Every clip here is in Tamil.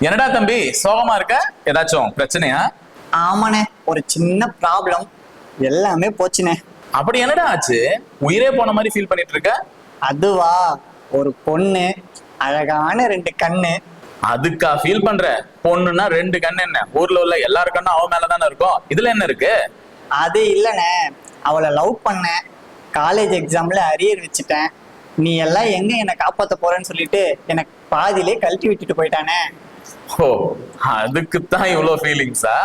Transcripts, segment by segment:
என்னடா தம்பி சோகமா இருக்க? ஏதாச்சும் பிரச்சனையா? ஆமாண்ணே, ஒரு சின்ன ப்ராப்ளம். எல்லாமே போச்சுண்ணே. அப்படி என்னடா ஆச்சு? உயிரே போன மாதிரி ஃபீல் பண்ணிட்டு இருக்க? அதுவா, ஒரு பொண்ணு, அழகான ரெண்டு கண்ணு. அதுக்கா ஃபீல் பண்ற? பொண்ணுன்னா ரெண்டு கண்ணு என்ன? ஊர்ல உள்ள எல்லாரு கண்ணும் அவ மேலதானே இருக்கும். இதுல என்ன இருக்கு? அது இல்லைண்ணே, அவளை லவ் பண்ணேன். காலேஜ் எக்ஸாம்ல அரியர் வச்சுட்டேன். நீ எல்லாம் எங்க என்னை காப்பாத்த போறேன்னு சொல்லிட்டு எனக்கு பாதியிலே கழட்டி விட்டுட்டு போயிட்டானே. ஓ, அதுக்குத்தான் இவ்வளவு ஃபீலிங்ஸா?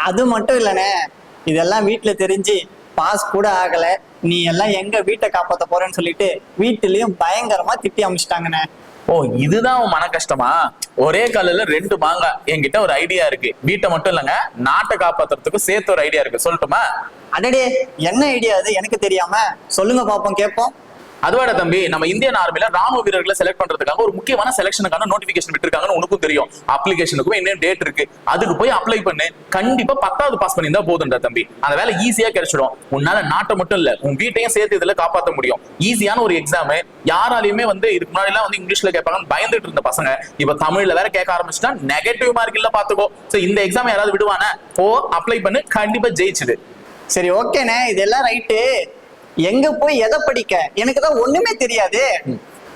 அது மட்டும் இல்லைண்ணே, இதெல்லாம் வீட்டுல தெரிஞ்சு பாஸ் கூட ஆகல. நீ எல்லாம் எங்க வீட்டை காப்பாத்த போறேன்னு சொல்லிட்டு வீட்டுலயும் பயங்கரமா திட்டி அமிச்சிட்டாங்கண்ணே. ஓ, இதுதான் உன் மன கஷ்டமா? ஒரே கல்லுல ரெண்டு மாங்காய். என்கிட்ட ஒரு ஐடியா இருக்கு. வீட்டை மட்டும் இல்லங்க, நாட்டை காப்பாத்துறதுக்கும் சேர்த்து ஒரு ஐடியா இருக்கு. சொல்லட்டுமா? அடடே, என்ன ஐடியா அது? எனக்கு தெரியாம சொல்லுங்க பாப்போம், கேட்போம். அதுவாட தம்பி, நம்ம இந்தியன் ஆர்மில ராணுவ வீரர்களை செலக்ட் பண்றதுக்காக ஒரு முக்கியமான செலக்ஷனுக்கான நோட்டிபிகேஷன் விட்டுருக்காங்கன்னு உனக்கும் தெரியும். அப்ளிகேஷனுக்கும் இன்னும் டேட் இருக்கு. அதுக்கு போய் அப்ளை பண்ணு. கண்டிப்பா 10வது பாஸ் பண்ணியிருந்தா போதும்டா தம்பி. அந்த வேலை ஈஸியா கிடைச்சிடும். உன்னால நாட்டை மட்டும் இல்ல, உன் வீட்டையும் சேர்த்து இதுல காப்பாற்ற முடியும். ஈஸியான ஒரு எக்ஸாம். யாராலையுமே இதுக்கு முன்னாடி எல்லாம் இங்கிலீஷ்ல கேட்பாங்கன்னு பயந்துட்டு இருந்த பசங்க இப்ப தமிழ்ல வேற கேட்க ஆரம்பிச்சுட்டா நெகட்டிவ் மார்க் இல்ல பாத்துக்கோ. சோ இந்த எக்ஸாம் யாராவது விடுவானே? போ, அப்ளை பண்ணு, கண்டிப்பா ஜெயிச்சுடு. சரி, ஓகேண்ணே, இதெல்லாம் ரைட்டு. எங்க போய் எதை படிக்க? எனக்கு தான் ஒண்ணுமே தெரியாது.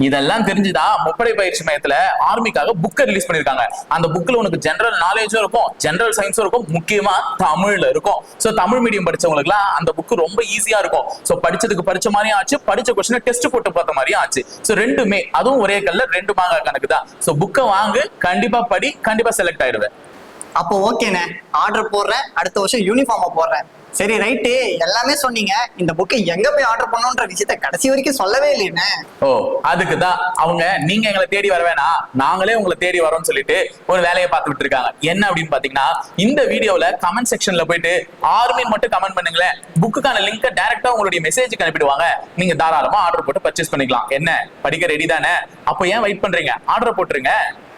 இதெல்லாம் தெரிஞ்சுதான் முப்படை பயிற்சி மையத்துல ஆர்மிக்காக புக்கை ரிலீஸ் பண்ணிருக்காங்க. அந்த புக்ல உனக்கு ஜெனரல் நாலேஜும் இருக்கும், ஜெனரல் சயின்ஸும் இருக்கும், முக்கியமா தமிழ்ல இருக்கும். சோ தமிழ் மீடியம் படிச்சவங்களுக்கு எல்லாம் அந்த புக் ரொம்ப ஈஸியா இருக்கும். சோ படிச்சதுக்கு படிச்ச மாதிரியும் ஆச்சு, படிச்ச கொஸ்டின் டெஸ்ட் போட்டு பார்த்த மாதிரியும் ஆச்சு. சோ ரெண்டுமே, அதுவும் ஒரே கல்ல ரெண்டு மாங்கா கணக்கு தான். சோ புக்கை வாங்கு, கண்டிப்பா படி, கண்டிப்பா செலக்ட் ஆயிடுவேன். அப்போ ஓகேண்ணே, ஆர்டர் போடுறேன். அடுத்த வருஷம் யூனிஃபார்மை போடுறேன். சரி, ரைட்டு, எல்லாமே சொன்னீங்க. இந்த புக்கை எங்க போய் ஆர்டர் பண்ணணும்ன்ற விஷயத்த கடைசி வரைக்கும் சொல்லவே இல்லைண்ணே. ஓ, அதுக்குதான் அவங்க நீங்க எங்களை தேடி வர வேணாம், நாங்களே உங்களை தேடி வரோம்னு சொல்லிட்டு ஒரு வேலையை பார்த்து விட்டு இருக்காங்க. என்ன அப்படின்னு பாத்தீங்கன்னா, இந்த வீடியோல கமெண்ட் செக்ஷன்ல போயிட்டு ஆர்மின் மட்டும் கமெண்ட் பண்ணுங்களேன். புக்குக்கான லிங்கை டைரக்டா உங்களுடைய மெசேஜுக்கு அனுப்பிடுவாங்க. நீங்க தாராளமா ஆர்டர் போட்டு பர்ச்சேஸ் பண்ணிக்கலாம். என்ன, படிக்க ரெடி தானே? அப்போ ஏன் வெயிட் பண்றீங்க? ஆர்டர் போட்டுருங்க.